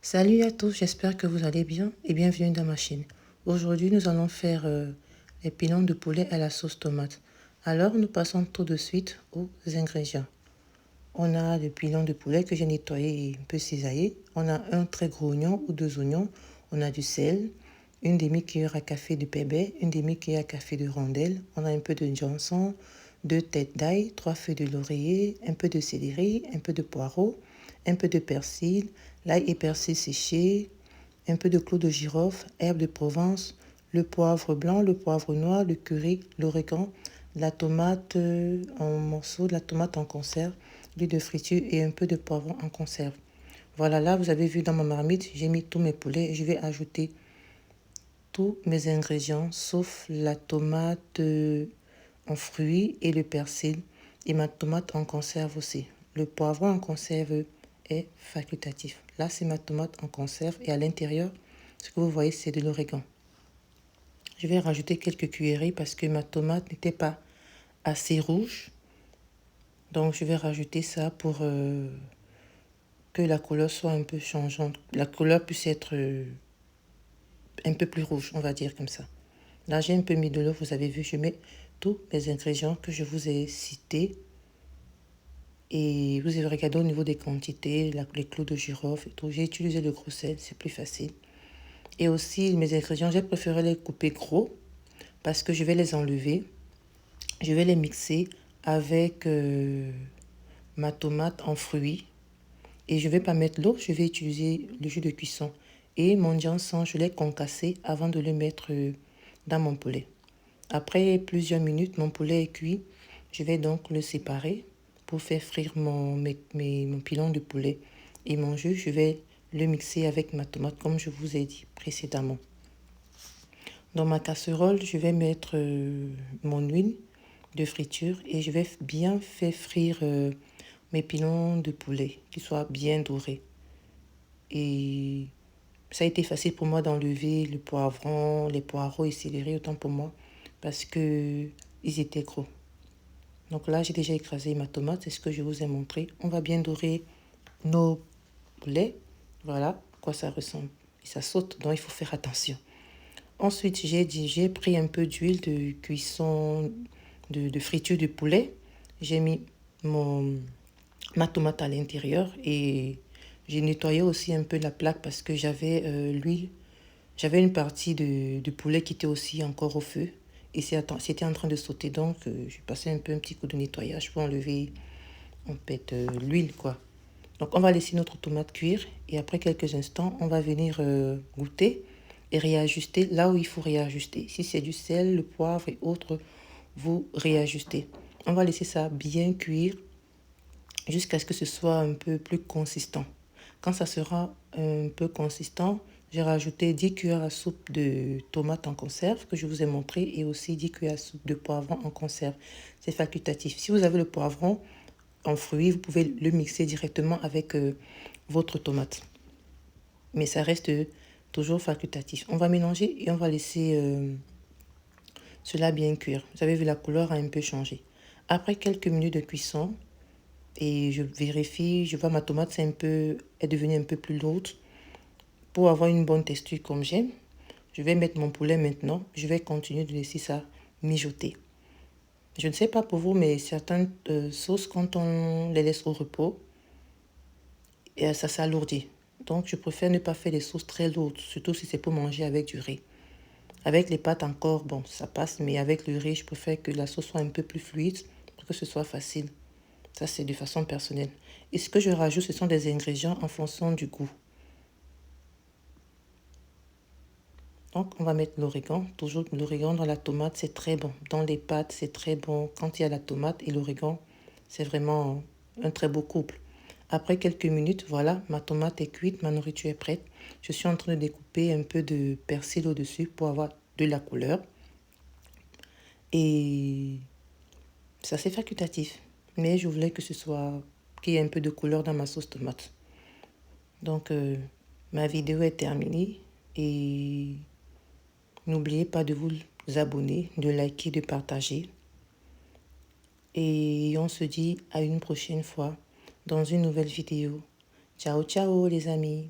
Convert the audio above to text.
Salut à tous, j'espère que vous allez bien et bienvenue dans ma chaîne. Aujourd'hui, nous allons faire les pilons de poulet à la sauce tomate. Alors, nous passons tout de suite aux ingrédients. On a le pilon de poulet que j'ai nettoyé et un peu cisaillé. On a un très gros oignon ou deux oignons. On a du sel, une demi-cuillère à café de pépé, une demi-cuillère à café de rondelle. On a un peu de Johnson, deux têtes d'ail, trois feuilles de laurier, un peu de céleri, un peu de poireau, un peu de persil, l'ail et persil séché, un peu de clou de girofle, herbe de Provence, le poivre blanc, le poivre noir, le curry, l'origan, la tomate en morceaux, la tomate en conserve, l'huile de friture et un peu de poivron en conserve. Voilà, là, vous avez vu dans ma marmite, j'ai mis tous mes poulets. Je vais ajouter tous mes ingrédients, sauf la tomate en fruits et le persil et ma tomate en conserve aussi. Le poivron en conserve est facultatif. Là, c'est ma tomate en conserve et à l'intérieur, ce que vous voyez, c'est de l'origan. Je vais rajouter quelques cuillerées parce que ma tomate n'était pas assez rouge. Donc, je vais rajouter ça pour que la couleur soit un peu changeante. La couleur puisse être un peu plus rouge, on va dire comme ça. Là, j'ai un peu mis de l'eau, vous avez vu, je mets tous les ingrédients que je vous ai cités. Et vous avez regardé au niveau des quantités, les clous de girofle et tout. J'ai utilisé le gros sel, c'est plus facile. Et aussi, mes ingrédients, j'ai préféré les couper gros parce que je vais les enlever. Je vais les mixer avec ma tomate en fruits. Et je ne vais pas mettre l'eau, je vais utiliser le jus de cuisson. Et mon janson, je l'ai concassé avant de le mettre dans mon poulet. Après plusieurs minutes, mon poulet est cuit. Je vais donc le séparer pour faire frire mon pilon de poulet. Et mon jus, je vais le mixer avec ma tomate comme je vous ai dit précédemment. Dans ma casserole, je vais mettre mon huile de friture et je vais bien faire frire mes pilons de poulet, qu'ils soient bien dorés. Et ça a été facile pour moi d'enlever le poivron, les poireaux et céleri, autant pour moi, parce que ils étaient gros. Donc là, j'ai déjà écrasé ma tomate, c'est ce que je vous ai montré. On va bien dorer nos poulets. Voilà à quoi ça ressemble. Et ça saute, donc il faut faire attention. Ensuite, j'ai pris un peu d'huile de cuisson, de friture du poulet. J'ai mis ma tomate à l'intérieur et j'ai nettoyé aussi un peu la plaque parce que j'avais l'huile. J'avais une partie de poulet qui était aussi encore au feu et c'était en train de sauter. Donc, j'ai passé un petit coup de nettoyage pour enlever en fait l'huile, quoi. Donc, on va laisser notre tomate cuire et après quelques instants, on va venir goûter et réajuster là où il faut réajuster. Si c'est du sel, le poivre et autres, vous réajustez. On va laisser ça bien cuire jusqu'à ce que ce soit un peu plus consistant. Quand ça sera un peu consistant, j'ai rajouté 10 cuillères à soupe de tomates en conserve que je vous ai montré et aussi 10 cuillères à soupe de poivron en conserve. C'est facultatif. Si vous avez le poivron en fruits, vous pouvez le mixer directement avec votre tomate. Mais ça reste toujours facultatif. On va mélanger et on va laisser cela bien cuire. Vous avez vu, la couleur a un peu changé. Après quelques minutes de cuisson, et je vérifie, je vois ma tomate est devenue un peu plus lourde. Pour avoir une bonne texture comme j'aime, je vais mettre mon poulet maintenant. Je vais continuer de laisser ça mijoter. Je ne sais pas pour vous, mais certaines sauces, quand on les laisse au repos, ça s'alourdit. Donc, je préfère ne pas faire des sauces très lourdes, surtout si c'est pour manger avec du riz. Avec les pâtes encore, bon, ça passe, mais avec le riz, je préfère que la sauce soit un peu plus fluide pour que ce soit facile. Ça, c'est de façon personnelle. Et ce que je rajoute, ce sont des ingrédients en fonction du goût. Donc, on va mettre l'origan. Toujours l'origan dans la tomate, c'est très bon. Dans les pâtes, c'est très bon. Quand il y a la tomate et l'origan, c'est vraiment un très beau couple. Après quelques minutes, voilà, ma tomate est cuite, ma nourriture est prête. Je suis en train de découper un peu de persil au-dessus pour avoir de la couleur. Et ça, c'est facultatif. Mais je voulais que qu'il y ait un peu de couleur dans ma sauce tomate. Donc, ma vidéo est terminée et n'oubliez pas de vous abonner, de liker, de partager. Et on se dit à une prochaine fois dans une nouvelle vidéo. Ciao, ciao les amis.